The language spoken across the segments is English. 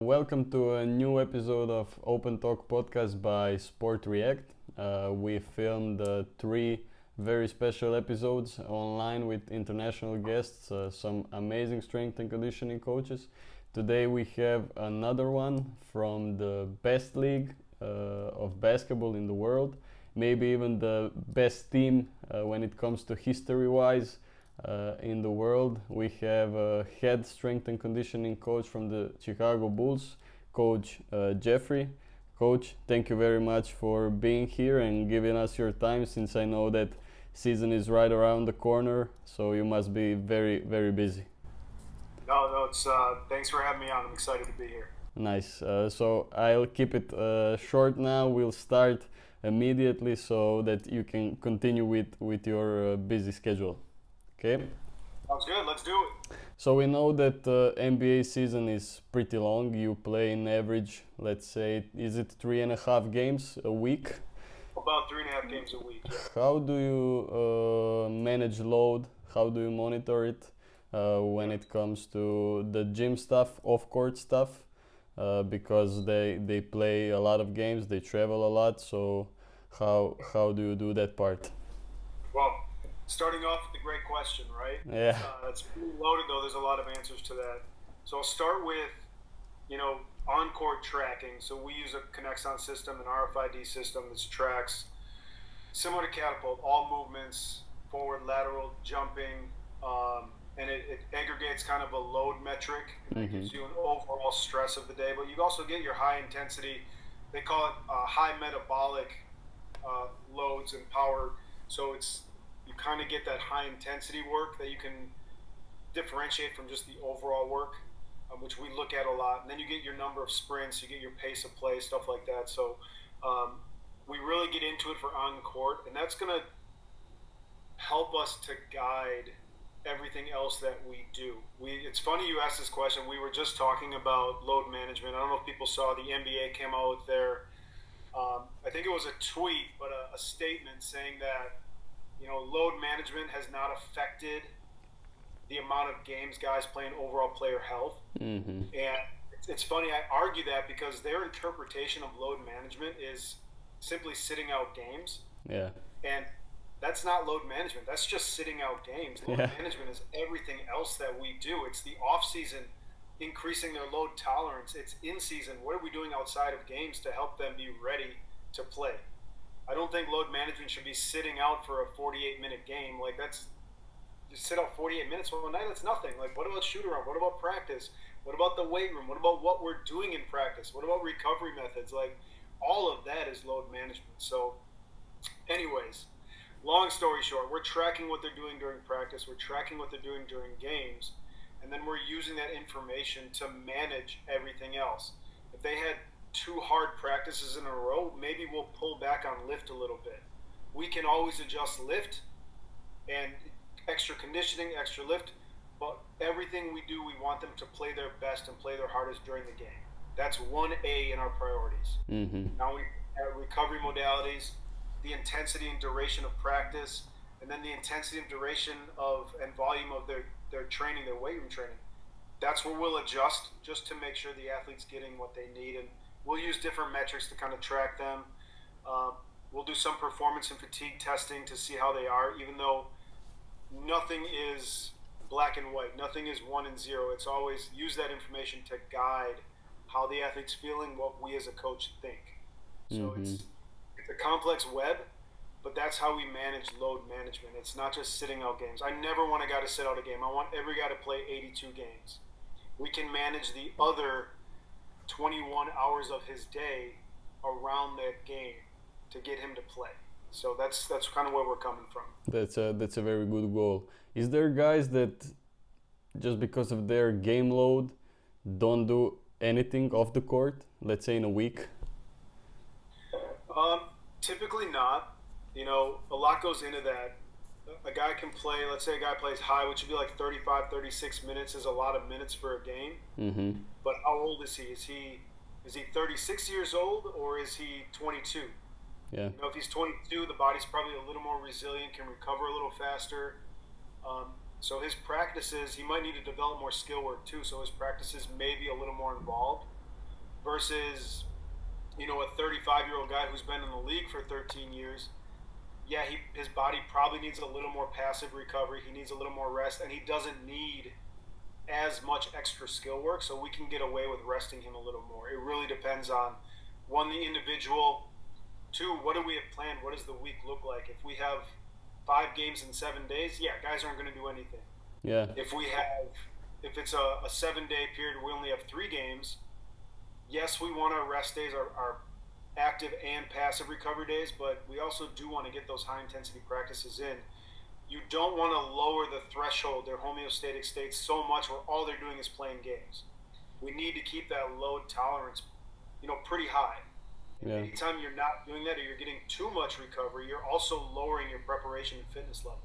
Welcome to a new episode of Open Talk podcast by Sportreact. We filmed three very special episodes online with international guests, some amazing strength and conditioning coaches. Today we have another one from the best league of basketball in the world, maybe even the best team when it comes to history-wise. In the world, we have a head strength and conditioning coach from the Chicago Bulls, Coach Geoffrey. Coach, thank you very much for being here and giving us your time, since I know that season is right around the corner, so you must be very, very busy. No, it's thanks for having me on. I'm excited to be here. Nice. So I'll keep it short now. We'll start immediately so that you can continue with your busy schedule. Okay. Sounds good. Let's do it. So we know that NBA season is pretty long. You play in average, let's say, is it 3.5 games a week? About 3.5 games a week. Yeah. How do you manage load? How do you monitor it when it comes to the gym stuff, off-court stuff? Because they play a lot of games, they travel a lot. So how do you do that part? Well, starting off with a great question, right? Yeah. It's pretty loaded, though. There's a lot of answers to that. So I'll start with, on-court tracking. So we use a Connexon system, an RFID system that tracks, similar to Catapult, all movements, forward, lateral, jumping, and it aggregates kind of a load metric, and it gives you an overall stress of the day. But you also get your high intensity, they call it high metabolic loads and power. So you kind of get that high intensity work that you can differentiate from just the overall work, which we look at a lot. And then you get your number of sprints, you get your pace of play, stuff like that. So we really get into it for on court, and that's going to help us to guide everything else that we do. It's funny you asked this question. We were just talking about load management. I don't know if people saw the NBA came out with their, I think it was a tweet, but a statement saying that load management has not affected the amount of games guys play in overall player health. And it's funny, I argue that because their interpretation of load management is simply sitting out games. Yeah. And that's not load management. That's just sitting out games. Load management is everything else that we do. It's the off season, increasing their load tolerance. It's in season. What are we doing outside of games to help them be ready to play? I don't think load management should be sitting out for a 48-minute game. Like, that's just sit out 48 minutes one night. That's nothing. Like, what about shoot around? What about practice? What about the weight room? What about what we're doing in practice? What about recovery methods? Like, all of that is load management. So, anyways, long story short, we're tracking what they're doing during practice. We're tracking what they're doing during games, and then we're using that information to manage everything else. If they had 2 hard practices in a row, maybe we'll pull back on lift a little bit. We can always adjust lift and extra conditioning, extra lift, but everything we do, we want them to play their best and play their hardest during the game. That's 1A in our priorities. Now we have recovery modalities, the intensity and duration of practice, and then the intensity and duration and volume of their training, their weight room training. That's where we'll adjust just to make sure the athlete's getting what they need. And we'll use different metrics to kind of track them. We'll do some performance and fatigue testing to see how they are, even though nothing is black and white. Nothing is 1 and 0. It's always use that information to guide how the athlete's feeling, what we as a coach think. So it's a complex web, but that's how we manage load management. It's not just sitting out games. I never want a guy to sit out a game. I want every guy to play 82 games. We can manage the other 21 hours of his day around that game to get him to play. So that's kind of where we're coming from. That's a very good goal. Is there guys that just because of their game load don't do anything off the court, let's say in a week? Typically not. A lot goes into that. A guy can play, let's say a guy plays high, which would be like 35, 36 minutes is a lot of minutes for a game. But how old is he? Is he 36 years old or is he 22? Yeah. If he's 22, the body's probably a little more resilient, can recover a little faster. So his practices, he might need to develop more skill work too. So his practices may be a little more involved. versus, a 35-year-old guy who's been in the league for 13 years. Yeah, his body probably needs a little more passive recovery. He needs a little more rest, and he doesn't need as much extra skill work, so we can get away with resting him a little more. It really depends on, one, the individual, two, what do we have planned? What does the week look like? If we have 5 games in 7 days, yeah, guys aren't going to do anything. Yeah. If it's a 7-day period, we only have 3 games. Yes, we want our rest days, our active and passive recovery days, but we also do want to get those high intensity practices in. You don't want to lower the threshold, their homeostatic state, so much where all they're doing is playing games. We need to keep that load tolerance, pretty high. Yeah. Anytime you're not doing that, or you're getting too much recovery, you're also lowering your preparation and fitness level.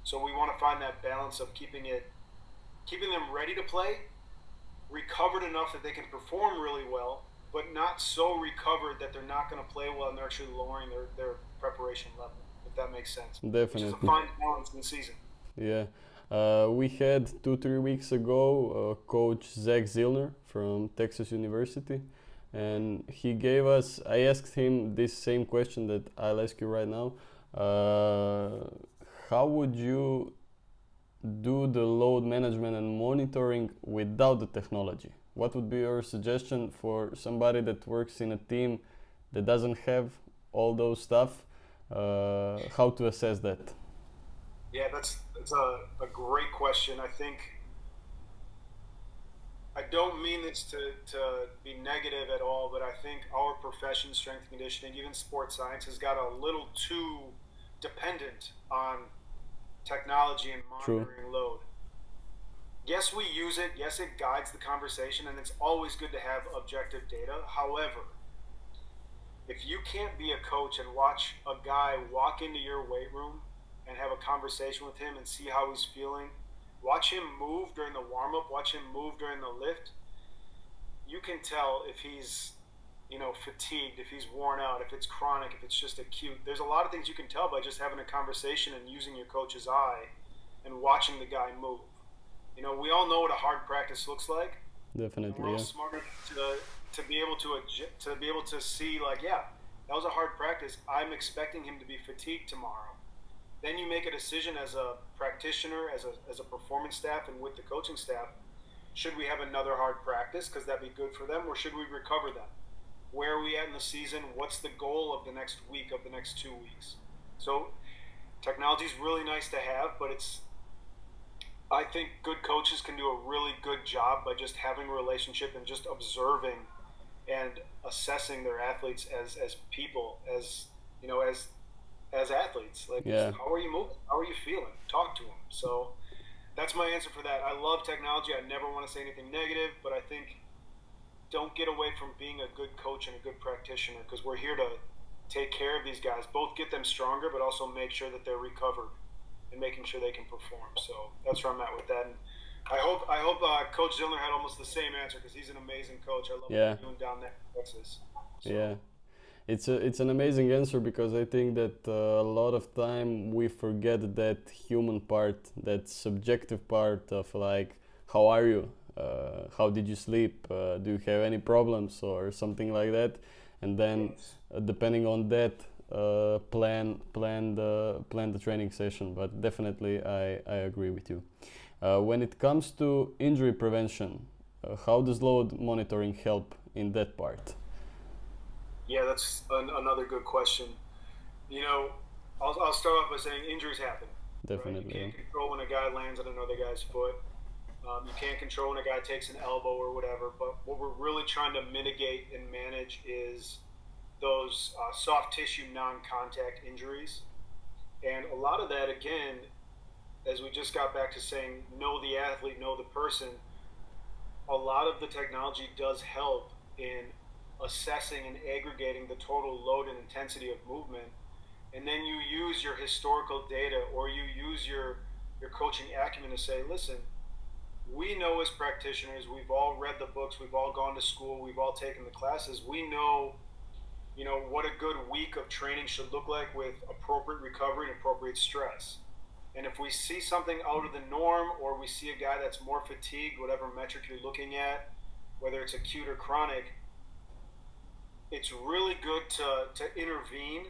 So we want to find that balance of keeping them ready to play, recovered enough that they can perform really well, but not so recovered that they're not going to play well and they're actually lowering their preparation level, if that makes sense. Definitely. Which is a fine balance in the season. Yeah. We had 2-3 weeks ago Coach Zach Zillner from Texas University, and I asked him this same question that I'll ask you right now. How would you do the load management and monitoring without the technology? What would be your suggestion for somebody that works in a team that doesn't have all those stuff? How to assess that? Yeah, that's a great question. I don't mean this to be negative at all, but I think our profession, strength and conditioning, even sports science, has got a little too dependent on technology and monitoring load. Yes, we use it. Yes, it guides the conversation, and it's always good to have objective data. However, if you can't be a coach and watch a guy walk into your weight room and have a conversation with him and see how he's feeling, watch him move during the warm-up, watch him move during the lift, you can tell if he's fatigued, if he's worn out, if it's chronic, if it's just acute. There's a lot of things you can tell by just having a conversation and using your coach's eye and watching the guy move. We all know what a hard practice looks like. Definitely. We're all smarter to be able to see, like, yeah, that was a hard practice. I'm expecting him to be fatigued tomorrow. Then you make a decision as a practitioner, as a performance staff, and with the coaching staff. Should we have another hard practice because that'd be good for them, or should we recover them? Where are we at in the season? What's the goal of the next week, of the next 2 weeks? So technology is really nice to have, but I think good coaches can do a really good job by just having a relationship and just observing and assessing their athletes as people, as athletes. Like, how are you moving? How are you feeling? Talk to them. So that's my answer for that. I love technology. I never want to say anything negative, but I think don't get away from being a good coach and a good practitioner, because we're here to take care of these guys, both get them stronger, but also make sure that they're recovered and making sure they can perform. So that's where I'm at with that. And I hope Coach Zillner had almost the same answer, because he's an amazing coach. I love what he's doing down there in Texas. So. Yeah. It's an amazing answer, because I think that a lot of time we forget that human part, that subjective part of, like, how are you? How did you sleep? Do you have any problems or something like that? And then depending on that, plan the training session. But definitely I agree with you. When it comes to injury prevention, how does load monitoring help in that part? Yeah, that's another good question. I'll start off by saying injuries happen. Definitely. Right? You can't control when a guy lands on another guy's foot. You can't control when a guy takes an elbow or whatever. But what we're really trying to mitigate and manage is those soft tissue non-contact injuries. And a lot of that, again, as we just got back to saying, know the athlete, know the person, a lot of the technology does help in assessing and aggregating the total load and intensity of movement. And then you use your historical data, or you use your coaching acumen to say, listen, we know as practitioners, we've all read the books, we've all gone to school, we've all taken the classes, we know what a good week of training should look like with appropriate recovery and appropriate stress. And if we see something out of the norm, or we see a guy that's more fatigued, whatever metric you're looking at, whether it's acute or chronic, it's really good to intervene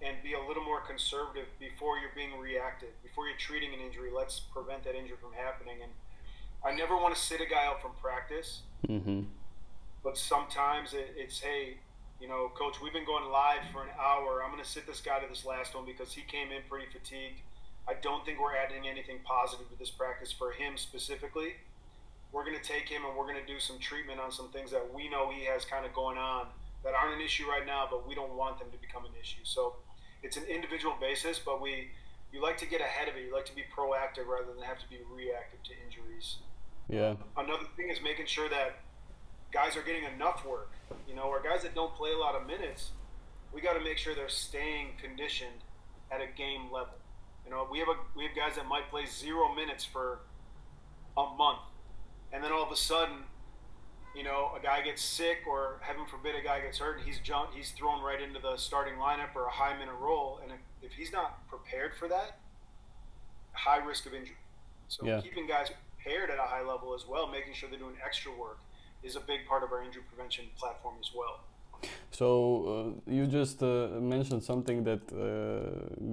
and be a little more conservative before you're being reactive, before you're treating an injury. Let's prevent that injury from happening. And I never want to sit a guy out from practice, but sometimes it's, hey, coach, we've been going live for an hour. I'm going to sit this guy to this last one because he came in pretty fatigued. I don't think we're adding anything positive to this practice for him specifically. We're going to take him and we're going to do some treatment on some things that we know he has kind of going on that aren't an issue right now, but we don't want them to become an issue. So it's an individual basis, but you like to get ahead of it. You like to be proactive rather than have to be reactive to injuries. Yeah. Another thing is making sure that guys are getting enough work. Our guys that don't play a lot of minutes, we got to make sure they're staying conditioned at a game level. We have guys that might play 0 minutes for a month, and then all of a sudden, a guy gets sick, or heaven forbid, a guy gets hurt, and he's thrown right into the starting lineup or a high minute role, and if he's not prepared for that, high risk of injury. So keeping guys prepared at a high level as well, making sure they're doing extra work, is a big part of our injury prevention platform as well. So you just mentioned something that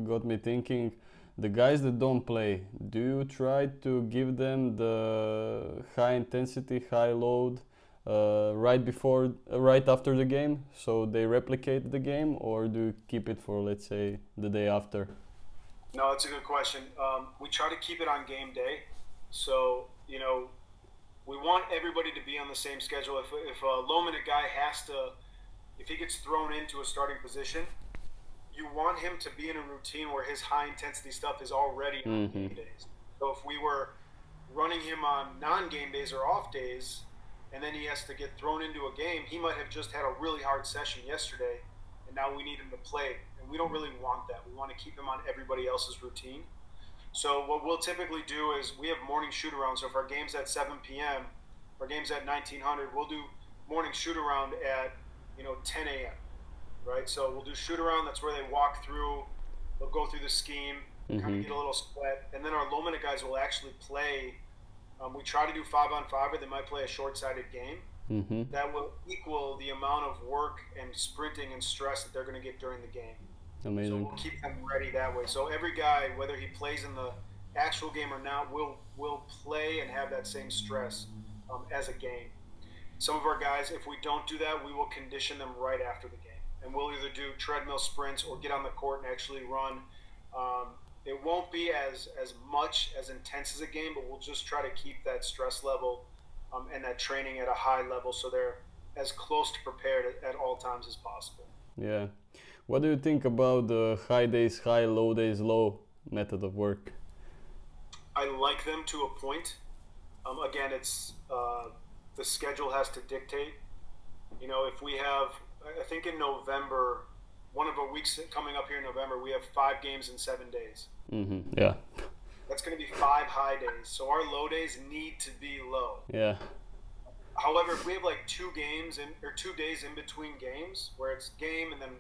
got me thinking. The guys that don't play, do you try to give them the high intensity, high load right after the game, so they replicate the game, or do you keep it for, let's say, the day after? No, that's a good question. We try to keep it on game day. So, we want everybody to be on the same schedule. If a low-minute guy if he gets thrown into a starting position, you want him to be in a routine where his high-intensity stuff is already on game days. So if we were running him on non-game days or off days, and then he has to get thrown into a game, he might have just had a really hard session yesterday, and now we need him to play. And we don't really want that. We want to keep him on everybody else's routine. So what we'll typically do is we have morning shoot-around. So if our game's at 7 p.m., our game's at 1900, we'll do morning shoot-around at 10 a.m., right? So we'll do shoot-around. That's where they walk through. They'll go through the scheme, kind of get a little sweat. And then our low-minute guys will actually play. We try to do 5-on-5, or they might play a short-sided game. That will equal the amount of work and sprinting and stress that they're going to get during the game. Amazing. So we'll keep them ready that way. So every guy, whether he plays in the actual game or not, will play and have that same stress as a game. Some of our guys, if we don't do that, we will condition them right after the game. And we'll either do treadmill sprints or get on the court and actually run. It won't be as much as intense as a game, but we'll just try to keep that stress level and that training at a high level so they're as close to prepared at all times as possible. Yeah. What do you think about the high days high, low days low method of work? I like them to a point. Again, it's the schedule has to dictate. If we have, I think in November, one of our weeks coming up here in November, we have 5 games in 7 days. Yeah. That's going to be 5 high days. So our low days need to be low. Yeah. However, if we have like 2 games or 2 days in between games, where it's game and then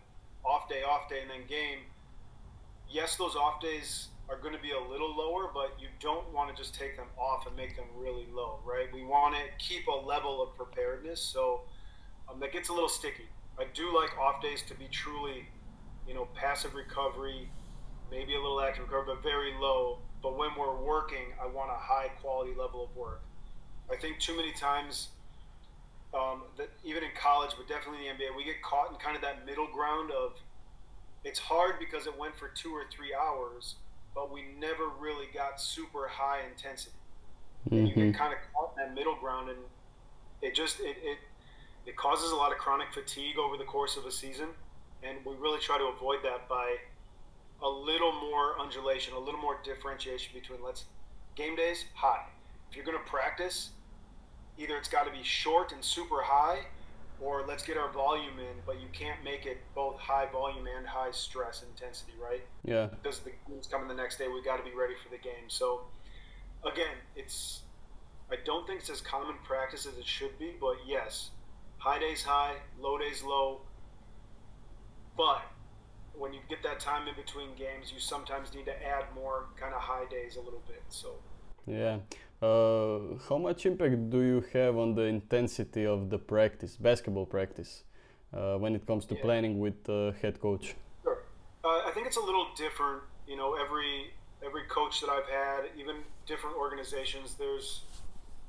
off day, and then game, yes, those off days are going to be a little lower, but you don't want to just take them off and make them really low, right? We want to keep a level of preparedness, so that gets a little sticky. I do like off days to be truly, passive recovery, maybe a little active recovery, but very low. But when we're working, I want a high quality level of work. I think too many times, that even in college, but definitely in the NBA, we get caught in kind of that middle ground of, it's hard because it went for 2 or 3 hours, but we never really got super high intensity. And you get kind of caught in that middle ground, and it causes a lot of chronic fatigue over the course of a season. And we really try to avoid that by a little more undulation, a little more differentiation between game days, high. If you're going to practice, either it's got to be short and super high, or let's get our volume in, but you can't make it both high volume and high stress intensity, right? Yeah. Because the game's coming the next day, we got to be ready for the game. So again, I don't think it's as common practice as it should be, but yes, high days high, low days low. But when you get that time in between games, you sometimes need to add more kind of high days a little bit. So yeah. How much impact do you have on the intensity of the practice, basketball practice? when it comes to planning with the head coach? Sure. I think it's a little different. You know, every coach that I've had, even different organizations, there's,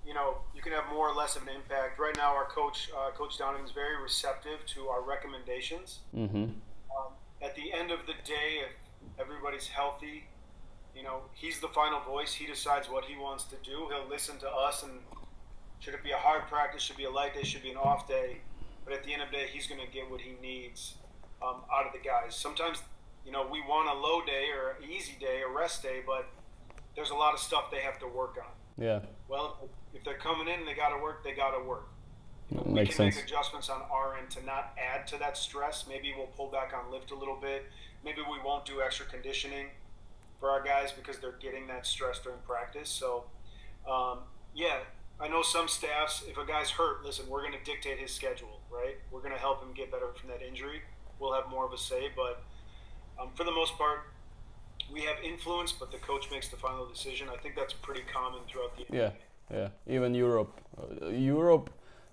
you know, you can have more or less of an impact. Right now, our coach, Coach Downing, is very receptive to our recommendations. Mm-hmm. At the end of the day, if everybody's healthy, you know, he's the final voice. He decides what he wants to do. He'll listen to us, and should it be a hard practice, should be a light day, should be an off day. But at the end of the day, he's going to get what he needs out of the guys. Sometimes, you know, we want a low day or an easy day, a rest day, but there's a lot of stuff they have to work on. Yeah. Well, if they're coming in and they got to work, they got to work. You know, we Makes can sense. make adjustments on our end to not add to that stress. Maybe we'll pull back on lift a little bit. Maybe we won't do extra conditioning for our guys because they're getting that stress during practice. So, yeah, I know some staffs, if a guy's hurt, listen, we're going to dictate his schedule, right? We're going to help him get better from that injury. We'll have more of a say, but for the most part, we have influence, but the coach makes the final decision. I think that's pretty common throughout the NBA. Yeah. Even Europe. Europe,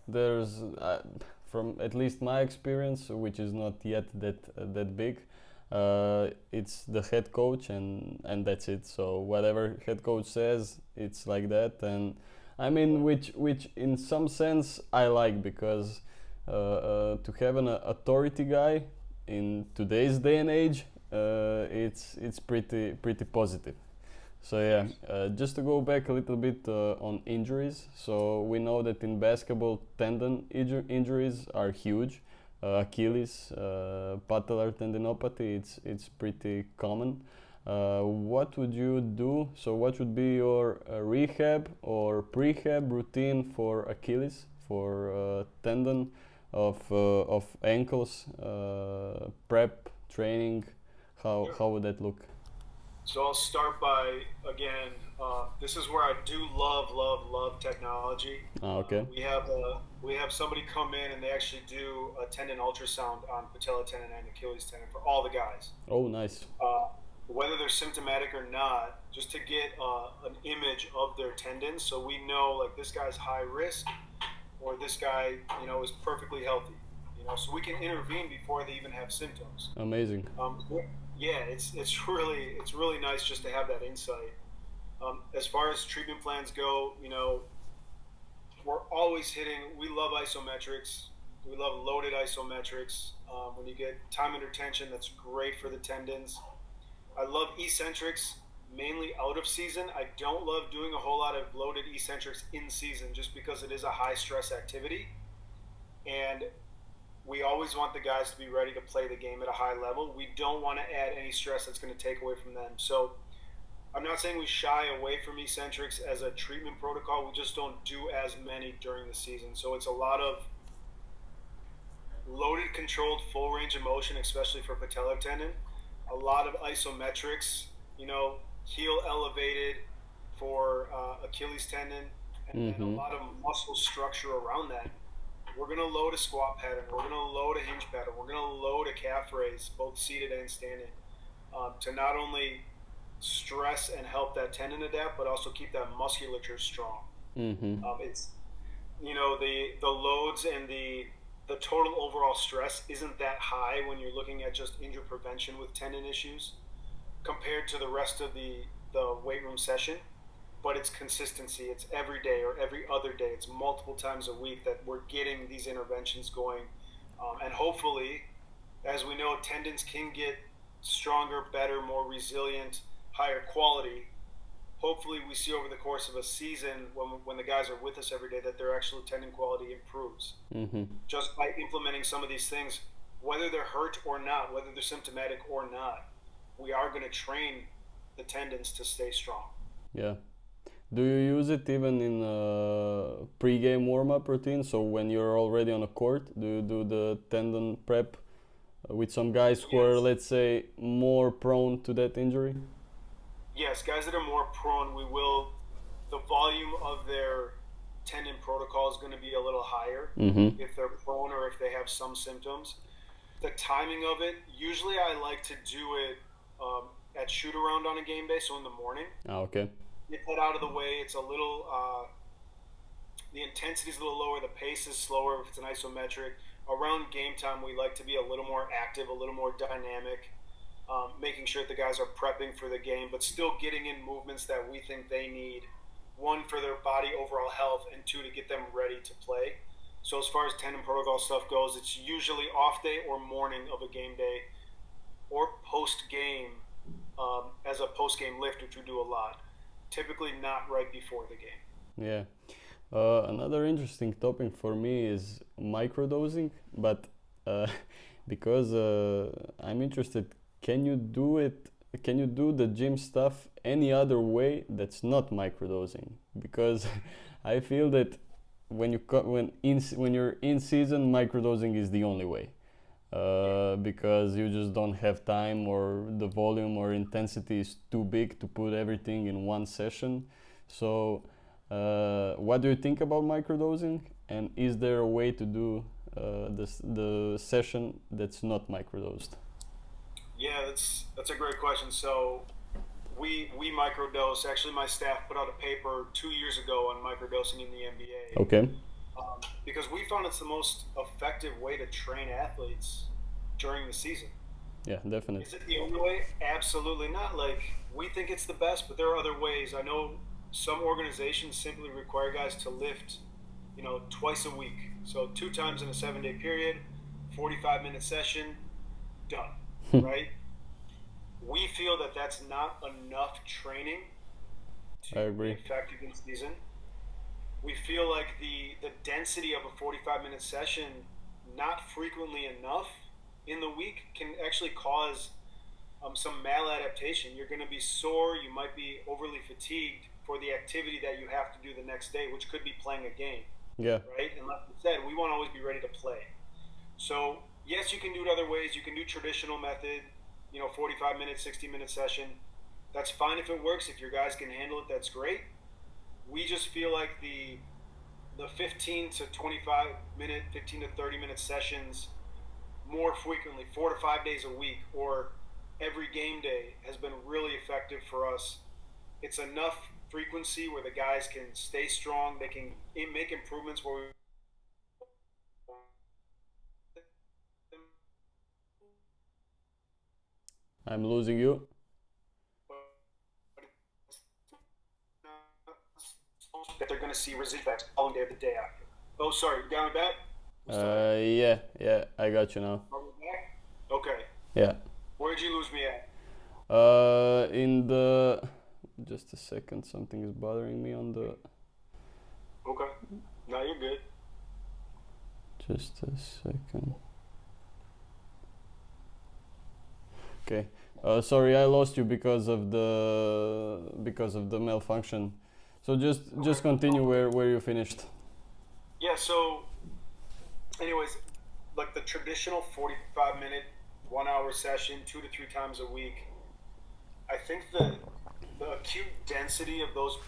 there's, from at least my experience, which is not yet that big, it's the head coach and that's it. So whatever head coach says, it's like that. And I mean, which in some sense I like, because to have an authority guy in today's day and age, it's pretty positive. So yeah, just to go back a little bit on injuries. So we know that in basketball, tendon injuries are huge. Achilles, patellar tendinopathy, it's pretty common. What would you do? So what would be your rehab or prehab routine for Achilles, for tendon of ankles, prep training? How would that look? So I'll start by, again, this is where I do love technology. Okay. We have somebody come in and they actually do a tendon ultrasound on patella tendon and Achilles tendon for all the guys. Oh, nice. Whether they're symptomatic or not, just to get an image of their tendons, so we know, like, this guy's high risk or this guy, you know, is perfectly healthy. You know, so we can intervene before they even have symptoms. Amazing. Yeah, it's really nice just to have that insight. As far as treatment plans go, you know, we're always hitting. We love isometrics. We love loaded isometrics. When you get time under tension, that's great for the tendons. I love eccentrics, mainly out of season. I don't love doing a whole lot of loaded eccentrics in season, just because it is a high stress activity, and we always want the guys to be ready to play the game at a high level. We don't want to add any stress that's going to take away from them. So I'm not saying we shy away from eccentrics as a treatment protocol. We just don't do as many during the season. So it's a lot of loaded, controlled, full range of motion, especially for patellar tendon. A lot of isometrics, you know, heel elevated for Achilles tendon, and then a lot of muscle structure around that. We're going to load a squat pattern. We're going to load a hinge pattern. We're going to load a calf raise, both seated and standing, to not only stress and help that tendon adapt, but also keep that musculature strong. It's, you know, the loads and the total overall stress isn't that high when you're looking at just injury prevention with tendon issues compared to the rest of the weight room session. But it's consistency. It's every day or every other day. It's multiple times a week that we're getting these interventions going. And hopefully, as we know, tendons can get stronger, better, more resilient, higher quality. Hopefully we see over the course of a season, when the guys are with us every day, that their actual tendon quality improves. Just by implementing some of these things, whether they're hurt or not, whether they're symptomatic or not, we are going to train the tendons to stay strong. Yeah. Do you use it even in a pre-game warm-up routine? So when you're already on a court, do you do the tendon prep with some guys who are, let's say, more prone to that injury? Yes, guys that are more prone, the volume of their tendon protocol is going to be a little higher if they're prone or if they have some symptoms. The timing of it, usually I like to do it at shoot around on a game day, so in the morning. Okay. Get that out of the way. It's a little, the intensity is a little lower, the pace is slower if it's an isometric. around game time, we like to be a little more active, a little more dynamic, making sure that the guys are prepping for the game, but still getting in movements that we think they need. One, for their body overall health, and two, to get them ready to play. So as far as tendon protocol stuff goes, it's usually off day or morning of a game day, or post-game as a post-game lift, which we do a lot. Typically not right before the game. Yeah. Another interesting topic for me is microdosing, but because I'm interested, can you do it? Can you do the gym stuff any other way that's not microdosing? Because I feel that when you're in season, microdosing is the only way. Because you just don't have time, or the volume or intensity is too big to put everything in one session. So what do you think about microdosing, and is there a way to do the session that's not microdosed? Yeah, that's a great question. So we microdose. Actually, my staff put out a paper 2 years ago on microdosing in the NBA. Okay. Because we found it's the most effective way to train athletes during the season. Yeah, definitely. Is it the only way? Absolutely not. Like, we think it's the best, but there are other ways. I know some organizations simply require guys to lift, twice a week. So 2 times in a 7-day period, 45-minute session, done, right? We feel that that's not enough training to be effective in season. We feel like the density of a 45-minute session, not frequently enough in the week, can actually cause some maladaptation. You're going to be sore. You might be overly fatigued for the activity that you have to do the next day, which could be playing a game. Yeah. Right? And like you said, we want to always be ready to play. So, yes, you can do it other ways. You can do traditional method, 45-minute, 60-minute session. That's fine if it works. If your guys can handle it, that's great. We just feel like the 15 to 25 minute, 15 to 30 minute sessions more frequently, 4 to 5 days a week, or every game day, has been really effective for us. It's enough frequency where the guys can stay strong. They can make improvements where we I'm losing you. that they're going to see residual effects all day of the day after. Oh, sorry, you got me back? Yeah, I got you now. Are we back? Okay. Yeah. Where did you lose me at? Just a second, something is bothering me on the... Okay. No, you're good. Just a second. Okay. Sorry, I lost you because of the malfunction. So just continue where you finished. Yeah, so anyways, like the traditional 45-minute, 1-hour session, 2 to 3 times a week, I think the acute density of those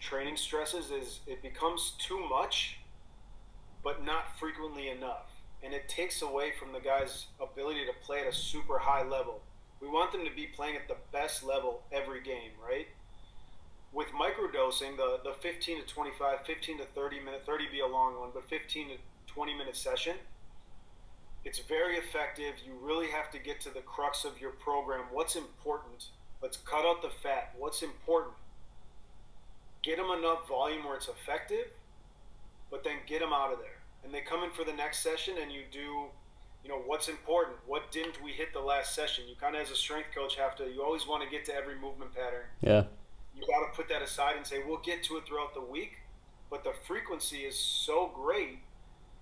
training stresses is it becomes too much, but not frequently enough. And it takes away from the guys' ability to play at a super high level. We want them to be playing at the best level every game, right? With microdosing, the 15 to 25, 15 to 30 minute, 30 be a long one, but 15 to 20 minute session, it's very effective. You really have to get to the crux of your program. What's important? Let's cut out the fat. What's important? Get them enough volume where it's effective, but then get them out of there. And they come in for the next session and you do, what's important? What didn't we hit the last session? You kind of, as a strength coach, you always want to get to every movement pattern. Yeah. You got to put that aside and say, we'll get to it throughout the week. But the frequency is so great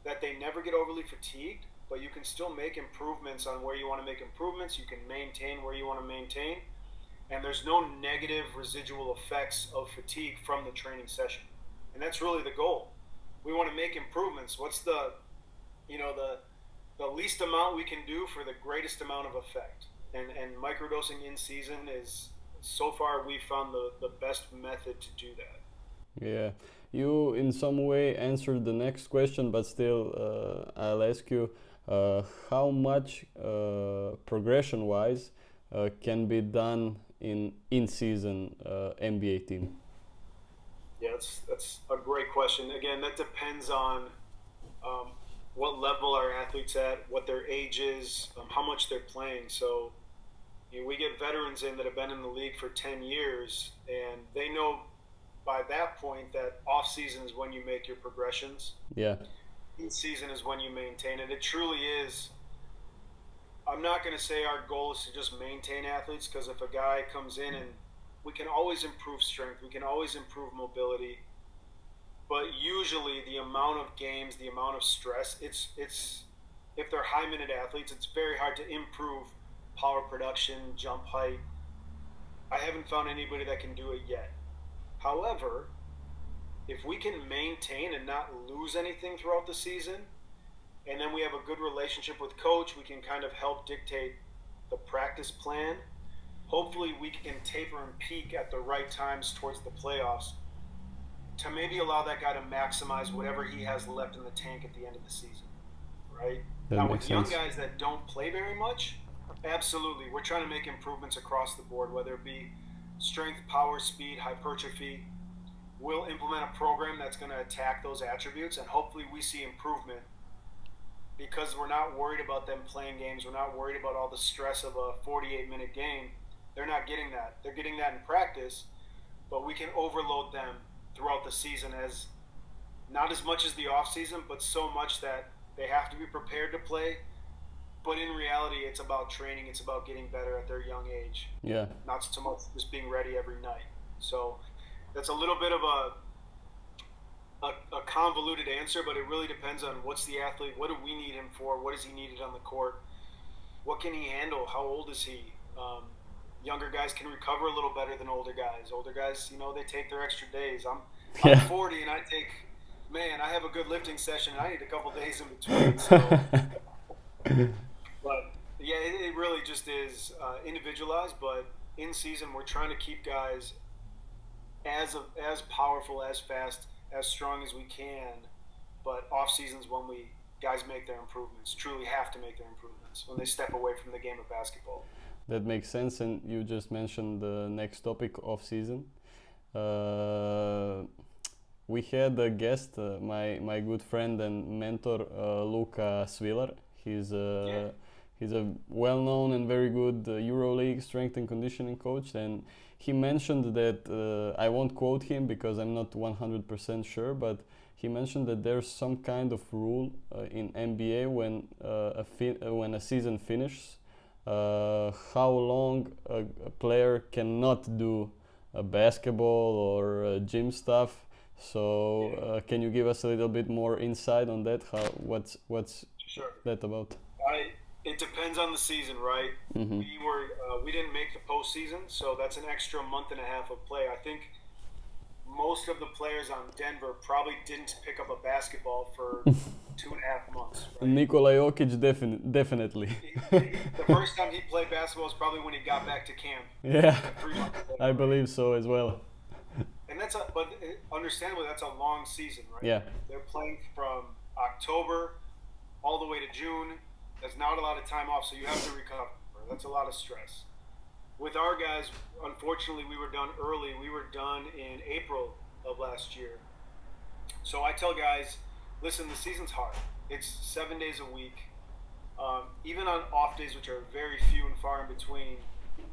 that they never get overly fatigued, but you can still make improvements on where you want to make improvements. You can maintain where you want to maintain. And there's no negative residual effects of fatigue from the training session. And that's really the goal. We want to make improvements. What's the least amount we can do for the greatest amount of effect? And microdosing in season is, so far, we've found the best method to do that. Yeah, you in some way answered the next question, but still, I'll ask you, how much progression-wise can be done in season NBA team? Yeah, that's a great question. Again, that depends on what level our athletes at, what their age is, how much they're playing. So we get veterans in that have been in the league for 10 years, and they know by that point that off season is when you make your progressions. Yeah. In season is when you maintain it. It truly is. I'm not going to say our goal is to just maintain athletes, because if a guy comes in, and we can always improve strength, we can always improve mobility, but usually the amount of games, the amount of stress, it's if they're high minute athletes, it's very hard to improve power production, jump height. I haven't found anybody that can do it yet. However, if we can maintain and not lose anything throughout the season, and then we have a good relationship with coach, we can kind of help dictate the practice plan. Hopefully we can taper and peak at the right times towards the playoffs to maybe allow that guy to maximize whatever he has left in the tank at the end of the season, right? That Now, makes with young sense. guys that don't play very much, absolutely, we're trying to make improvements across the board, whether it be strength, power, speed, hypertrophy. We'll implement a program that's going to attack those attributes, and hopefully we see improvement, because we're not worried about them playing games. We're not worried about all the stress of a 48-minute game. They're not getting that. They're getting that in practice, but we can overload them throughout the season, as not as much as the off season, but so much that they have to be prepared to play. But in reality, it's about training. It's about getting better at their young age. Yeah. Not so much just being ready every night. So that's a little bit of a convoluted answer, but it really depends on what's the athlete, what do we need him for, what is he needed on the court, what can he handle, how old is he. Younger guys can recover a little better than older guys. Older guys, they take their extra days. I'm 40 and I have a good lifting session, and I need a couple days in between. So, but yeah, it really just is individualized. But in season, we're trying to keep guys as powerful, as fast, as strong as we can. But off seasons, when guys make their improvements, truly have to make their improvements when they step away from the game of basketball. That makes sense, and you just mentioned the next topic, off season. We had a guest, my good friend and mentor, Luka. He's a well-known and very good EuroLeague strength and conditioning coach, and he mentioned that I won't quote him because I'm not 100% sure, but he mentioned that there's some kind of rule in NBA when a season finishes. How long a player cannot do basketball or gym stuff. So can you give us a little bit more insight on that? What's Sure. that about? It depends on the season, right? Mm-hmm. We didn't make the postseason, so that's an extra month and a half of play. I think most of the players on Denver probably didn't pick up a basketball for 2.5 months. Right? Nikola Jokic definitely. The first time he played basketball was probably when he got back to camp. Yeah, 3 months later, I believe so as well. And but understandably, that's a long season, right? Yeah. They're playing from October all the way to June. There's not a lot of time off, so you have to recover. That's a lot of stress. With our guys, unfortunately, we were done early. We were done in April of last year. So I tell guys, listen, the season's hard. It's 7 days a week. Even on off days, which are very few and far in between,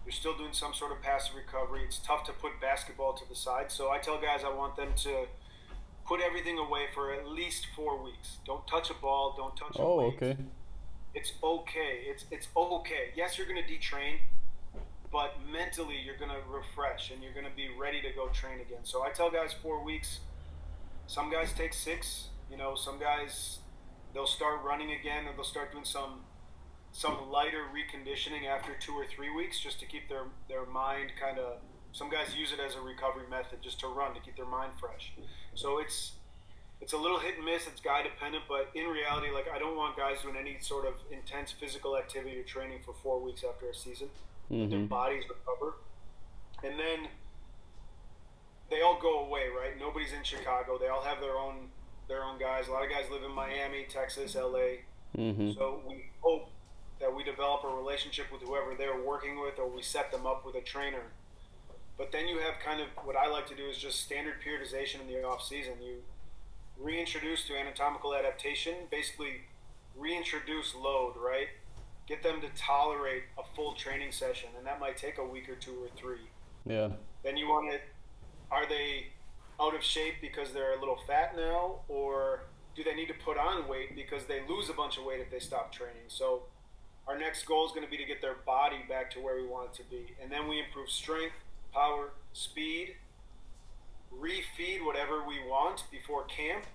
you're still doing some sort of passive recovery. It's tough to put basketball to the side. So I tell guys I want them to put everything away for at least 4 weeks. Don't touch a ball. Don't touch a weight. Okay. It's okay. It's okay. Yes, you're going to detrain, but mentally you're going to refresh and you're going to be ready to go train again. So I tell guys 4 weeks. Some guys take 6. Some guys, they'll start running again, or they'll start doing some lighter reconditioning after 2 or 3 weeks, just to keep their mind kind of. Some guys use it as a recovery method, just to run, to keep their mind fresh. So it's a little hit and miss. It's guy dependent, but in reality, I don't want guys doing any sort of intense physical activity or training for 4 weeks after a season. Mm-hmm. Their bodies recover, and then they all go away. Right? Nobody's in Chicago. They all have their own guys. A lot of guys live in Miami, Texas, LA. Mm-hmm. So we hope that we develop a relationship with whoever they're working with, or we set them up with a trainer. But then you have kind of what I like to do is just standard periodization in the off season. reintroduce to anatomical adaptation, basically reintroduce load, right? Get them to tolerate a full training session, and that might take a week or 2 or 3. Yeah. Then you want to, are they out of shape because they're a little fat now, or do they need to put on weight because they lose a bunch of weight if they stop training? So our next goal is going to be to get their body back to where we want it to be. And then we improve strength, power, speed, refeed whatever we want before camp.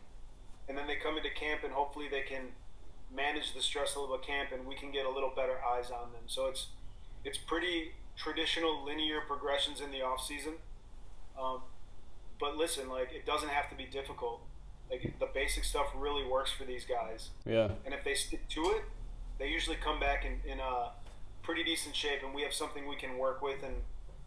And then they come into camp and hopefully they can manage the stress level of camp and we can get a little better eyes on them. So it's pretty traditional linear progressions in the off season. But listen, like, it doesn't have to be difficult. Like, the basic stuff really works for these guys. Yeah. And if they stick to it, they usually come back in a pretty decent shape, and we have something we can work with and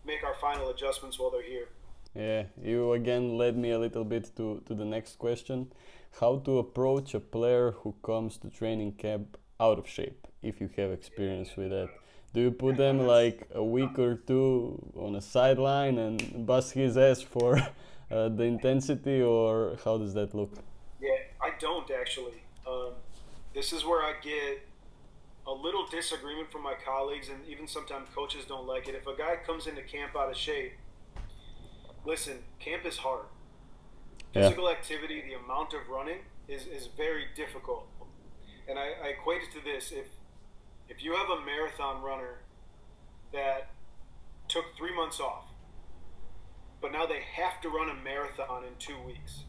make our final adjustments while they're here. Yeah, you again led me a little bit to the next question. How to approach a player who comes to training camp out of shape, if you have experience with that? Do you put them like a week or 2 on a sideline and bust his ass for the intensity, or how does that look? Yeah, I don't actually. This is where I get a little disagreement from my colleagues, and even sometimes coaches don't like it. If a guy comes into camp out of shape, listen, camp is hard. Physical activity, the amount of running is very difficult. And I equate it to this. If you have a marathon runner that took 3 months off, but now they have to run a marathon in 2 weeks,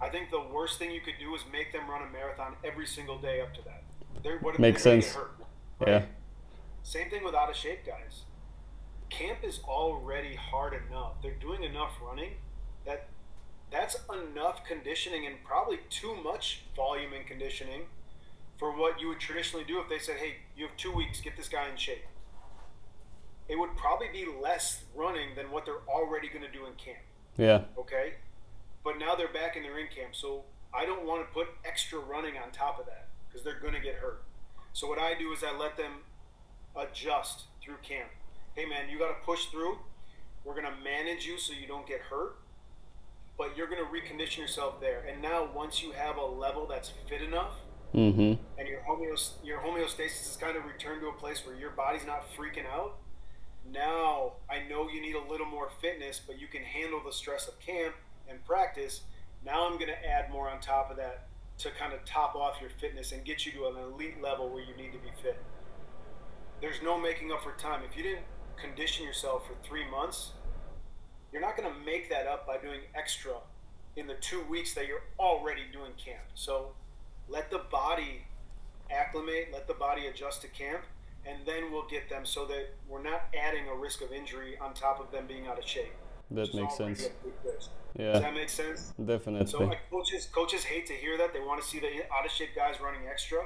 I think the worst thing you could do is make them run a marathon every single day up to that. Makes sense. Get hurt, right? Yeah. Same thing with out of shape guys. Camp is already hard enough. They're doing enough running that's enough conditioning, and probably too much volume and conditioning for what you would traditionally do if they said, hey, you have 2 weeks, get this guy in shape. It would probably be less running than what they're already going to do in camp. Yeah. Okay? But now they're back and they're in camp, so I don't want to put extra running on top of that because they're going to get hurt. So what I do is I let them adjust through camp. Hey man, you got to push through. We're going to manage you so you don't get hurt, but you're going to recondition yourself there. And now once you have a level that's fit enough, and your homeostasis is kind of returned to a place where your body's not freaking out, now I know you need a little more fitness, but you can handle the stress of camp and practice. Now I'm going to add more on top of that to kind of top off your fitness and get you to an elite level where you need to be fit. There's no making up for time. If you didn't condition yourself for 3 months, you're not going to make that up by doing extra in the 2 weeks that you're already doing camp. So let the body acclimate, let the body adjust to camp, and then we'll get them so that we're not adding a risk of injury on top of them being out of shape. That makes sense. Yeah. Does that make sense? Definitely. So coaches hate to hear that. They want to see the out of shape guys running extra.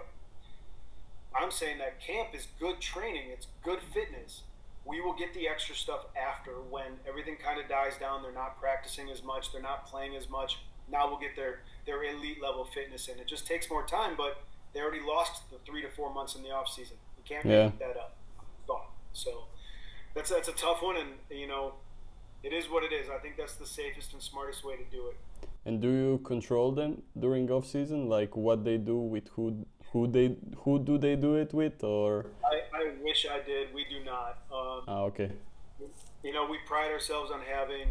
I'm saying that camp is good training. It's good fitness. We will get the extra stuff after, when everything kind of dies down. They're not practicing as much. They're not playing as much. Now we'll get their elite level fitness in. It just takes more time, but they already lost the 3 to 4 months in the off season. You can't make that up. So that's a tough one, and it is what it is. I think that's the safest and smartest way to do it. And do you control them during off season, like what they do with who do they do it with, or? I wish I did. We do not. Okay. We pride ourselves on having.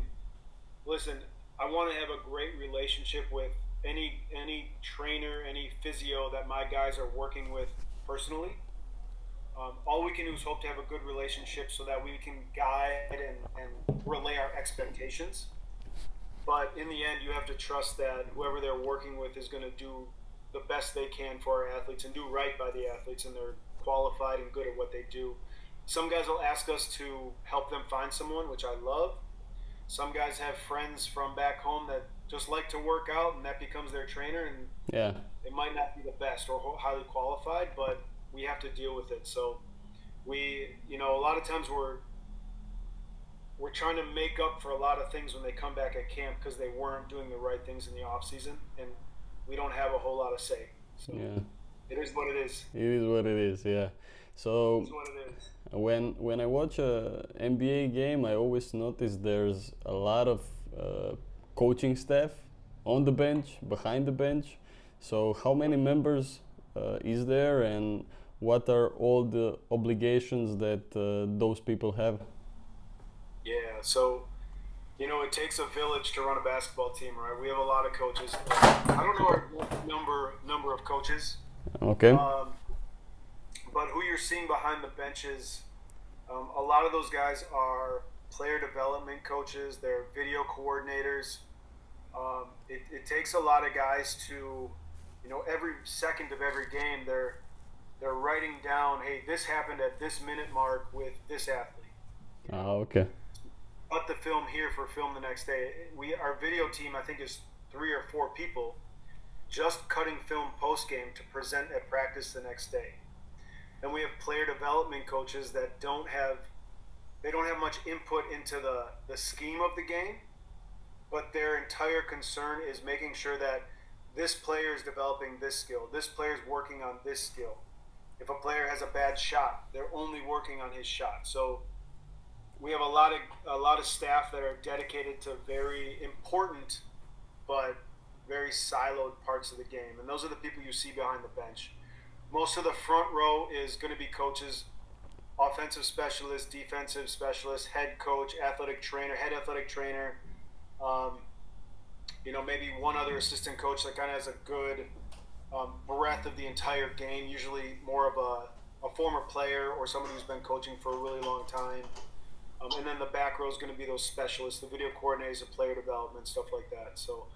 Listen, I want to have a great relationship with any trainer, any physio that my guys are working with personally. All we can do is hope to have a good relationship so that we can guide and relay our expectations. But in the end, you have to trust that whoever they're working with is going to do the best they can for our athletes and do right by the athletes, and they're qualified and good at what they do. Some guys will ask us to help them find someone, which I love. Some guys have friends from back home that just like to work out, and that becomes their trainer, and it might not be the best or highly qualified, but we have to deal with it. So we, a lot of times we're trying to make up for a lot of things when they come back at camp because they weren't doing the right things in the off season, and we don't have a whole lot of say. So it is what it is. It is what it is. Yeah. So it is what it is. When I watch a NBA game, I always notice there's a lot of coaching staff on the bench, behind the bench. So how many members is there, and what are all the obligations that those people have? Yeah, so it takes a village to run a basketball team, right? We have a lot of coaches. I don't know our number of coaches, Okay. but who you're seeing behind the benches, a lot of those guys are player development coaches. They're video coordinators. It takes a lot of guys to, every second of every game, they're writing down, hey, this happened at this minute mark with this athlete. Okay. Cut the film here for film the next day. Our video team, I think, is 3 or 4 people just cutting film post game to present at practice the next day. And we have player development coaches that don't have much input into the scheme of the game, but their entire concern is making sure that this player is developing this skill, this player is working on this skill. If a player has a bad shot, they're only working on his shot. So we have a lot of staff that are dedicated to very important but very siloed parts of the game, and those are the people you see behind the bench. Most of the front row is going to be coaches, offensive specialist, defensive specialist, head coach, head athletic trainer, maybe one other assistant coach that kind of has a good breadth of the entire game, usually more of a former player or somebody who's been coaching for a really long time. And then the back row is going to be those specialists, the video coordinators, the player development, stuff like that. So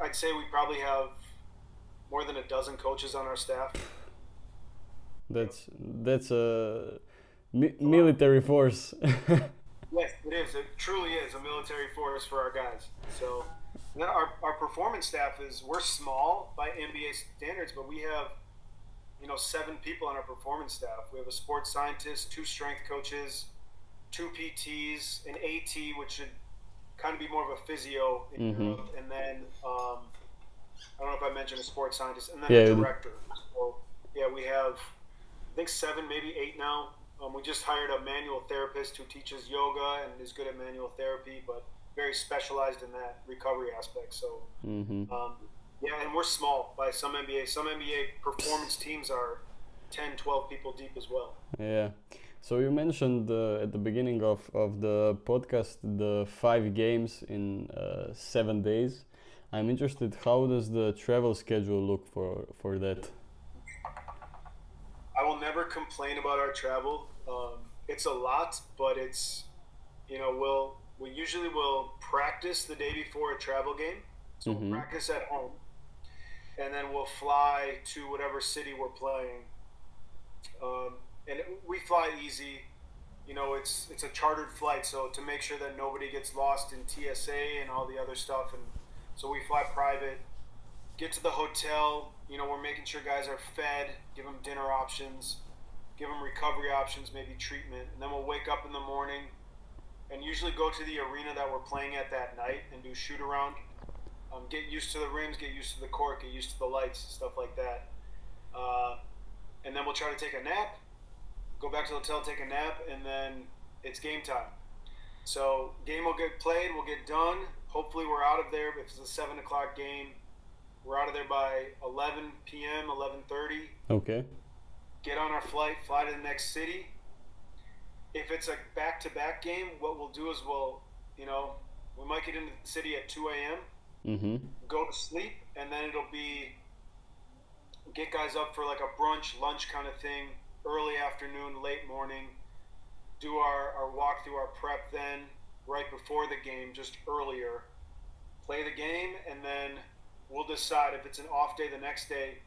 I'd say we probably have more than a dozen coaches on our staff. That's a military force. Yes, it is. It truly is a military force for our guys. So then our performance staff we're small by NBA standards, but we have 7 people on our performance staff. We have a sports scientist, 2 strength coaches, 2 PTs, an AT, which should kind of be more of a physio in Europe, and then I don't know if I mentioned a sports scientist, and then a director. So yeah, we have I think 7, maybe 8 now. We just hired a manual therapist who teaches yoga and is good at manual therapy, but very specialized in that recovery aspect. So yeah, and we're small by some NBA. Some NBA performance teams are 10, 12 people deep as well. Yeah. So you mentioned at the beginning of the podcast the 5 games in 7 days. I'm interested, how does the travel schedule look for that? I will never complain about our travel. It's a lot, but it's, we usually will practice the day before a travel game. So we'll practice at home, and then we'll fly to whatever city we're playing. And we fly easy. It's a chartered flight, so to make sure that nobody gets lost in TSA and all the other stuff, and so we fly private. Get to the hotel, we're making sure guys are fed, give them dinner options, give them recovery options, maybe treatment, and then we'll wake up in the morning and usually go to the arena that we're playing at that night and do shoot around. Get used to the rims, get used to the court, get used to the lights, stuff like that. And then we'll try to take a nap, go back to the hotel, take a nap, and then it's game time. So game will get played, we'll get done. Hopefully we're out of there. If it's a 7 o'clock game, we're out of there by 11 p.m., 11:30. Okay. Get on our flight, fly to the next city. If it's a back-to-back game, what we'll do is we might get into the city at 2 a.m., go to sleep, and then it'll be get guys up for like a brunch, lunch kind of thing, early afternoon, late morning, do our walk through our prep then, right before the game, just earlier, play the game, and then we'll decide if it's an off day the next day.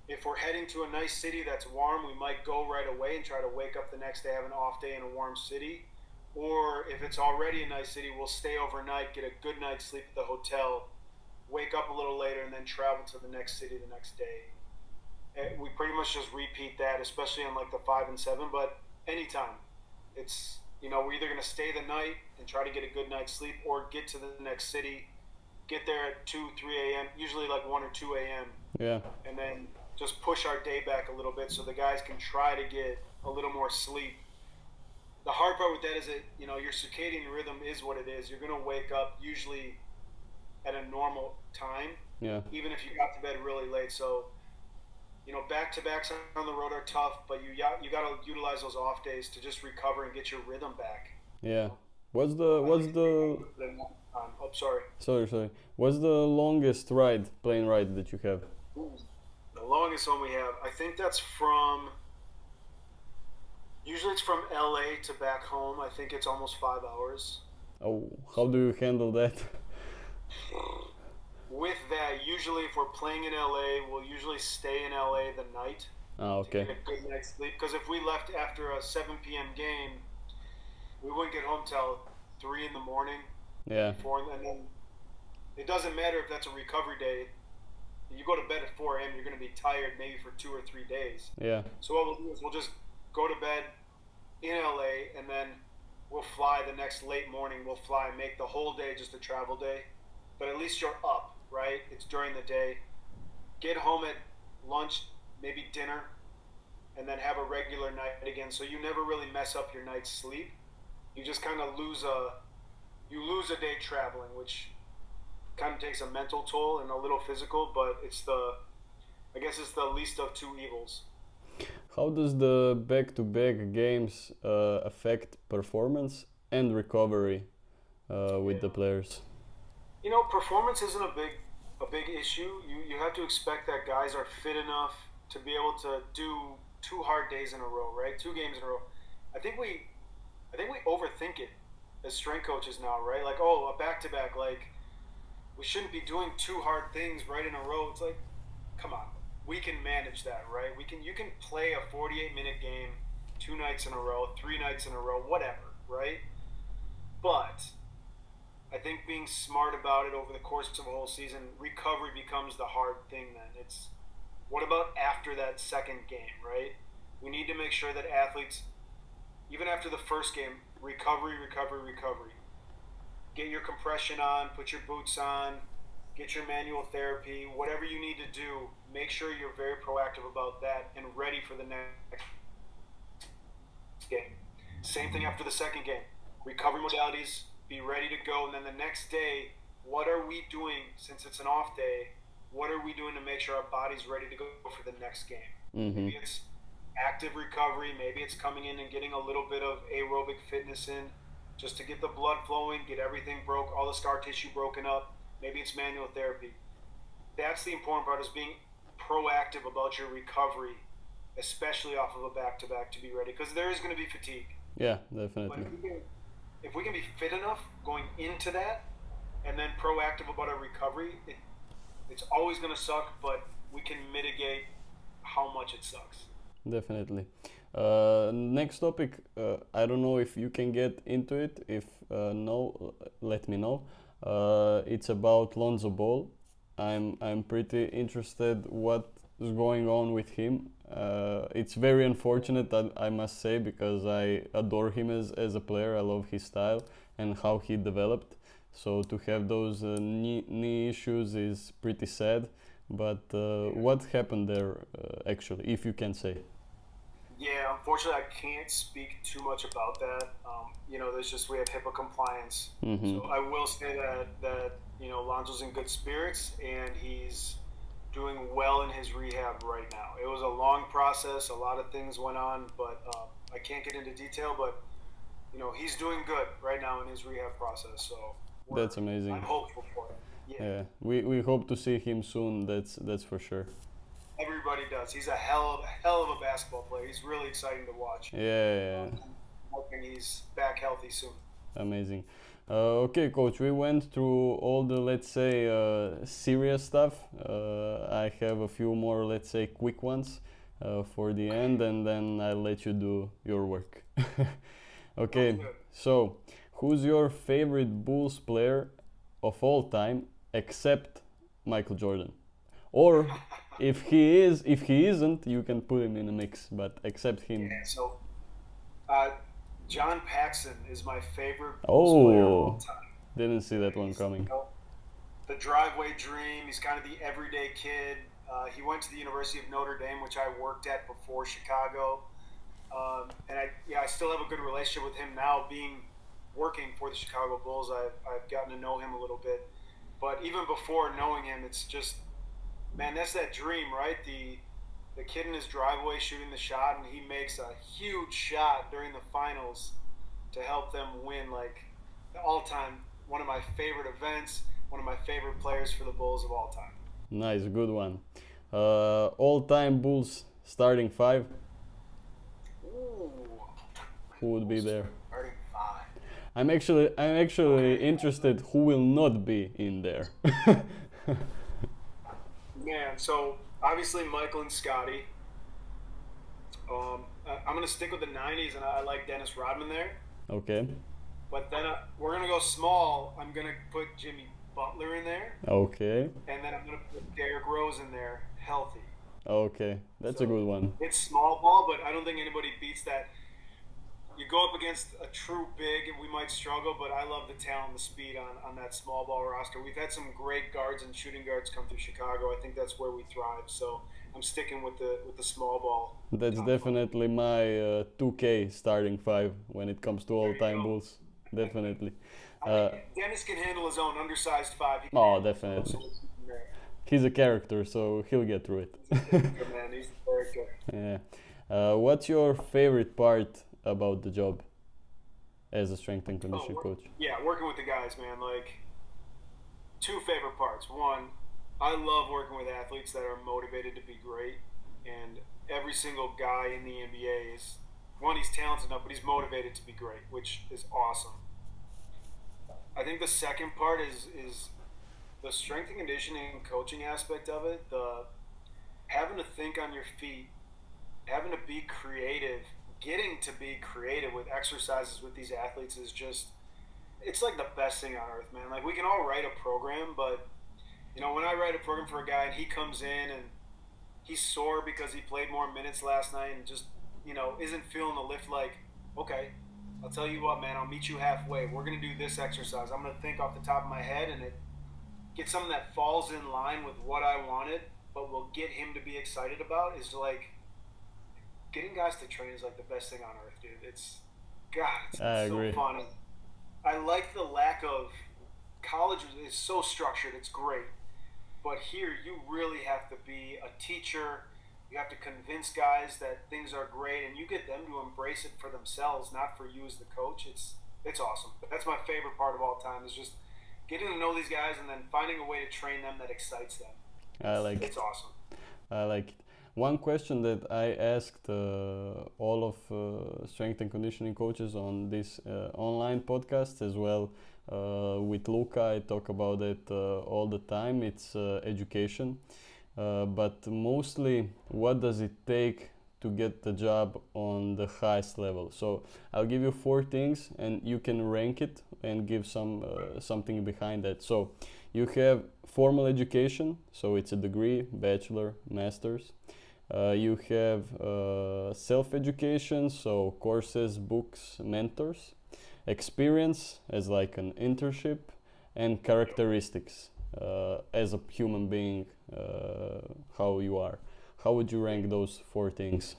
If we're heading to a nice city that's warm, we might go right away and try to wake up the next day, have an off day in a warm city. Or if it's already a nice city, we'll stay overnight, get a good night's sleep at the hotel, wake up a little later, and then travel to the next city the next day. We pretty much just repeat that, especially on like the 5 and 7, but anytime. It's, we're either going to stay the night and try to get a good night's sleep or get to the next city, get there at 2, 3 a.m., usually like 1 or 2 a.m. Yeah. And then just push our day back a little bit so the guys can try to get a little more sleep. The hard part with that is that, your circadian rhythm is what it is. You're going to wake up usually at a normal time, Yeah. even if you got to bed really late. So, back to backs on the road are tough, but you got to utilize those off days to just recover and get your rhythm back. Yeah. So I What's like to the put in more time. Oh, sorry. sorry. What's the longest plane ride that you have? The longest one we have, I think that's from. Usually it's from LA to back home. I think it's almost 5 hours. Oh, how So do you handle that? with that, usually if we're playing in LA, we'll usually stay in LA the night Ah, to get okay. a good night's sleep. Because if we left after a 7 p.m. game, we wouldn't get home till 3 in the morning, Yeah. maybe four, and then it doesn't matter if that's a recovery day. You go to bed at 4 a.m. You're going to be tired maybe for 2 or 3 days. Yeah. So what we'll do is we'll just go to bed in LA, and then we'll fly the next late morning. We'll fly and make the whole day just a travel day. But at least you're up, right? It's during the day. Get home at lunch, maybe dinner, and then have a regular night again. So you never really mess up your night's sleep. You just kind of lose a day traveling, which kind of takes a mental toll and a little physical. But I guess it's the least of two evils. How does the back-to-back games affect performance and recovery with Yeah. the players? Performance isn't a big issue. You have to expect that guys are fit enough to be able to do 2 hard days in a row, right? 2 games in a row. I think we I think we overthink it as strength coaches now, right? Like, oh, a back to back, like we shouldn't be doing 2 hard things right in a row. It's like, come on, we can manage that, right? You can play a 48-minute game 2 nights in a row, 3 nights in a row, whatever, right? But I think being smart about it over the course of a whole season, recovery becomes the hard thing then. It's what about after that second game, right? We need to make sure that athletes, even after the first game, recovery, recovery, recovery. Get your compression on, put your boots on, get your manual therapy, whatever you need to do, make sure you're very proactive about that and ready for the next game. Same thing after the second game. Recovery modalities, be ready to go. And then the next day, what are we doing since it's an off day? What are we doing to make sure our body's ready to go for the next game? Mm-hmm. Maybe it's active recovery. Maybe it's coming in and getting a little bit of aerobic fitness in just to get the blood flowing, get everything all the scar tissue broken up. Maybe it's manual therapy. That's the important part, is being proactive about your recovery, especially off of a back-to-back, to be ready, because there is going to be fatigue. Yeah, But definitely. if we can be fit enough going into that and then proactive about our recovery, it's always going to suck, but we can mitigate how much it sucks. Definitely. Next topic. I don't know if you can get into it. If no, let me know. It's about Lonzo Ball. I'm pretty interested what is going on with him. It's very unfortunate that I must say, because I adore him as a player. I love his style and how he developed. So to have those knee issues is pretty sad. But what happened there actually, if you can say? Yeah, unfortunately, I can't speak too much about that. We have HIPAA compliance, Mm-hmm. so I will say that Lonzo's in good spirits and he's doing well in his rehab right now. It was a long process, a lot of things went on, but I can't get into detail. But he's doing good right now in his rehab process. So That's amazing. I'm hopeful for him. Yeah, Yeah, we hope to see him soon. That's for sure. everybody does. He's a hell of a basketball player. He's really exciting to watch. Yeah, yeah, yeah. I'm hoping he's back healthy soon. Amazing. Okay, coach, we went through all the, let's say, serious stuff. I have a few more, let's say, quick ones for the end, and then I'll let you do your work. Okay, Sounds good. so who's your favorite Bulls player of all time except Michael Jordan? Or if he isn't, you can put him in a mix, but except him. Yeah, so uh, John Paxson is my favorite Bulls player of all Oh, time. didn't see that one He's coming. the driveway dream. He's kind of the everyday kid. He went to the University of Notre Dame, which I worked at before Chicago. And I still have a good relationship with him now, working for the Chicago Bulls. I've gotten to know him a little bit. But even before knowing him, it's just, man, that's that dream, right? The kid in his driveway shooting the shot, and he makes a huge shot during the finals to help them win, like the all-time, one of my favorite events, one of my favorite players for the Bulls of all time. Nice, good one. All-time Bulls starting five. Ooh. Who would be there? Starting five. I'm actually interested who will not be in there. Man, so obviously Michael and Scotty. I'm gonna stick with the '90s, and I like Dennis Rodman there. Okay. But then we're gonna go small. I'm gonna put Jimmy Butler in there, Okay. and then I'm gonna put Derrick Rose in there, healthy. Okay. That's a good one. It's small ball, but I don't think anybody beats that. You go up against a true big, and we might struggle, but I love the talent, the speed on that small ball roster. We've had some great guards and shooting guards come through Chicago. I think that's where we thrive. So I'm sticking with the small ball. That's definitely my 2K starting five when it comes to all-time Bulls. Definitely. Dennis can handle his own undersized five. Definitely. He's a character, so he'll get through it. He's a character, man. He's a character. Yeah. What's your favorite part about the job as a strength and conditioning coach? Yeah, working with the guys, man. Like, two favorite parts. One, I love working with athletes that are motivated to be great, and every single guy in the NBA is, one, he's talented enough, but he's motivated to be great, which is awesome. I think the second part is the strength and conditioning coaching aspect of it, the having to think on your feet, having to be creative, getting to be creative with exercises with these athletes is just, it's like the best thing on earth, man. Like, we can all write a program, but you know, when I write a program for a guy and he comes in and he's sore because he played more minutes last night and just, you know, isn't feeling the lift, like, okay, I'll tell you what, man, I'll meet you halfway. We're going to do this exercise. I'm going to think off the top of my head, and it gets something that falls in line with what I wanted, but will get him to be excited about, is like, getting guys to train is like the best thing on earth, dude. It's so fun. I like the lack of, college is so structured, it's great. But here, you really have to be a teacher. You have to convince guys that things are great, and you get them to embrace it for themselves, not for you as the coach. It's awesome. But that's my favorite part of all time, is just getting to know these guys and then finding a way to train them that excites them. It's awesome. I like it. One question that I asked all of strength and conditioning coaches on this online podcast as well, with Luka, I talk about it all the time. It's education, but mostly what does it take to get the job on the highest level? So I'll give you 4 things, and you can rank it and give something behind that. So you have formal education, so it's a degree, bachelor, master's. You have self-education, so courses, books, mentors. Experience as like an internship, and characteristics as a human being, how you are. How would you rank those 4 things?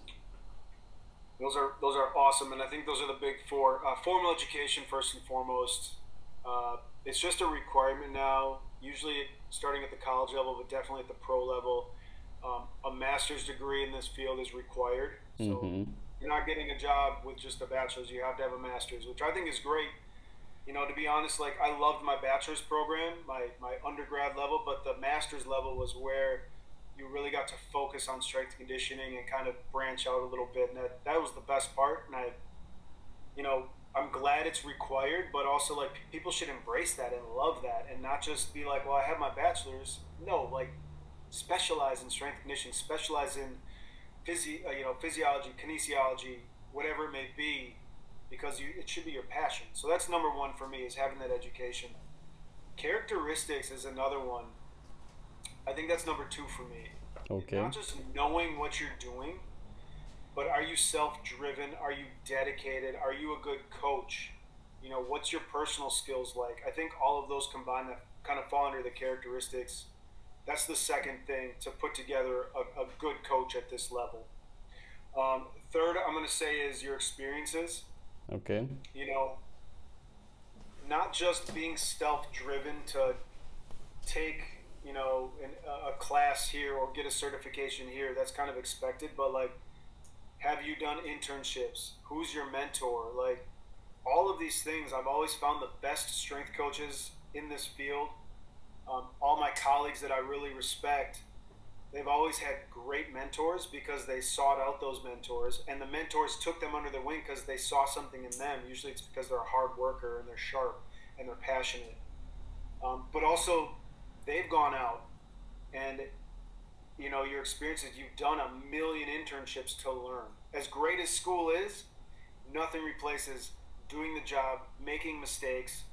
Those are awesome, and I think those are the big 4. Formal education, first and foremost. It's just a requirement now, usually starting at the college level, but definitely at the pro level. A master's degree in this field is required. So you're not getting a job with just a bachelor's. You have to have a master's, which I think is great. You know, to be honest, like, I loved my bachelor's program, my undergrad level, but the master's level was where you really got to focus on strength conditioning and kind of branch out a little bit. And that was the best part. And I'm glad it's required, but also, like, people should embrace that and love that, and not just be like, well, I have my bachelor's. No, like, specialize in strength conditioning, specialize in physiology, kinesiology, whatever it may be, because it should be your passion. So that's number 1 for me, is having that education. Characteristics is another one. I think that's number 2 for me. Okay. Not just knowing what you're doing, but are you self-driven? Are you dedicated? Are you a good coach? You know, what's your personal skills like? I think all of those combined that kind of fall under the characteristics. That's the second thing to put together a good coach at this level. Third, I'm going to say, is your experiences. Okay. You know, not just being self-driven to take, a class here or get a certification here. That's kind of expected, but like, have you done internships? Who's your mentor? Like, all of these things, I've always found the best strength coaches in this field. All my colleagues that I really respect, they've always had great mentors because they sought out those mentors, and the mentors took them under their wing because they saw something in them. Usually it's because they're a hard worker and they're sharp and they're passionate. But also, they've gone out and, your experiences, you've done a million internships to learn. As great as school is, nothing replaces doing the job, making mistakes,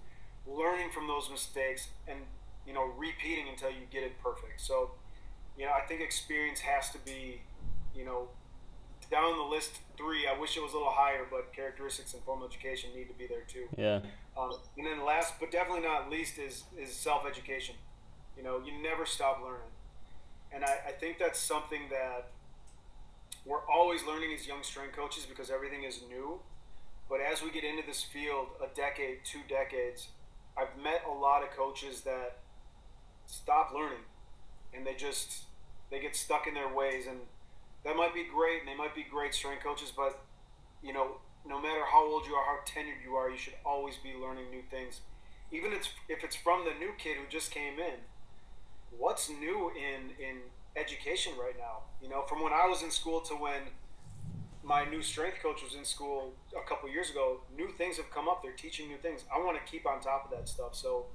learning from those mistakes, and, repeating until you get it perfect. So, I think experience has to be, down the list 3. I wish it was a little higher, but characteristics and formal education need to be there too. Yeah. And then last, but definitely not least, is self-education. You never stop learning. And I think that's something that we're always learning as young strength coaches because everything is new. But as we get into this field, a decade, 2 decades, I've met a lot of coaches that stop learning and they get stuck in their ways, and that might be great, and they might be great strength coaches, but no matter how old you are, how tenured you are, you should always be learning new things. Even if it's from the new kid who just came in. What's new in education right now? From when I was in school to when my new strength coach was in school a couple years ago, new things have come up. They're teaching new things. I want to keep on top of that stuff. So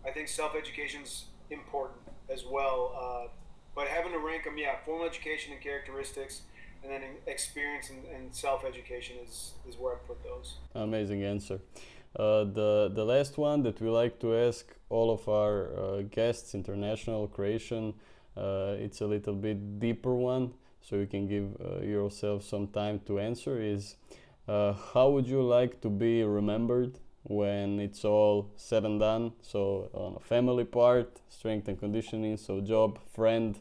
I think self-education's important as well. But having to rank them, formal education and characteristics, and then experience and self-education is where I put those. Amazing answer. The last one that we like to ask all of our guests, international, Croatian, it's a little bit deeper one, so you can give yourself some time to answer, is how would you like to be remembered when it's all said and done? So on a family part, strength and conditioning, so job, friend,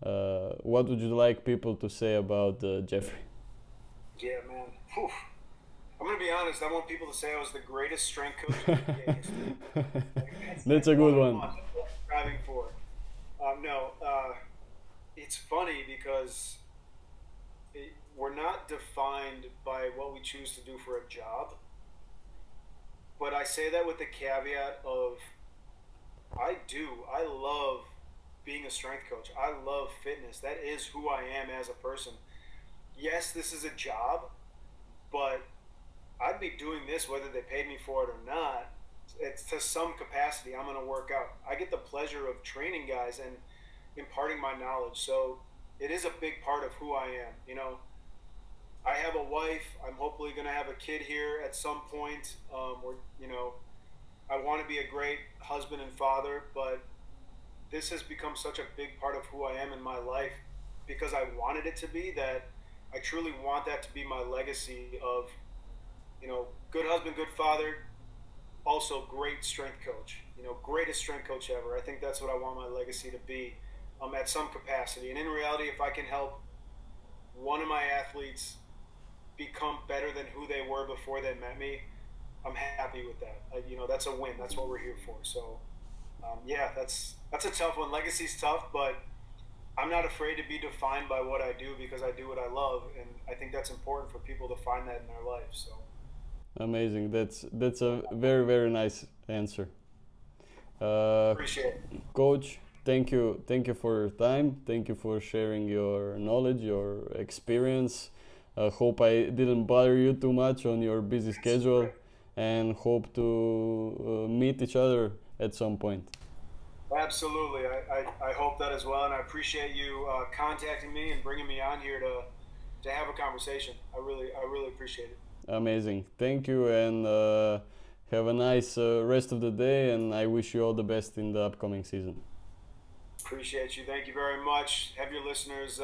what would you like people to say about Geoffrey? Yeah, man. Whew. I'm going to be honest, I want people to say I was the greatest strength coach in NBA history. That's a good one. I'm striving for. It's funny because we're not defined by what we choose to do for a job. But I say that with the caveat of I love being a strength coach. I love fitness. That is who I am as a person. Yes, this is a job, but I'd be doing this whether they paid me for it or not. It's to some capacity. I'm going to work out. I get the pleasure of training guys and imparting my knowledge. So it is a big part of who I am. I have a wife. I'm hopefully going to have a kid here at some point. I want to be a great husband and father, but this has become such a big part of who I am in my life because I wanted it to be, that I truly want that to be my legacy of, good husband, good father, also great strength coach, greatest strength coach ever. I think that's what I want my legacy to be, at some capacity. And in reality, if I can help one of my athletes become better than who they were before they met me, I'm happy with that. That's a win. That's what we're here for. So, that's a tough one. Legacy's tough, but I'm not afraid to be defined by what I do because I do what I love, and I think that's important for people to find that in their life. So. Amazing. That's a very, very nice answer. Appreciate it. Coach, thank you for your time. Thank you for sharing your knowledge, your experience. Hope I didn't bother you too much on your busy schedule, and hope to meet each other at some point. Absolutely. I hope that as well, and I appreciate you contacting me and bringing me on here to have a conversation. I really appreciate it. Amazing. Thank you, and have a nice rest of the day, and I wish you all the best in the upcoming season. Appreciate you. Thank you very much. Have your listeners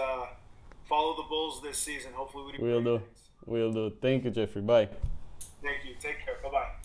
follow the Bulls this season. Hopefully we do. We'll do. Thank you, Geoffrey. Bye. Thank you. Take care. Bye-bye.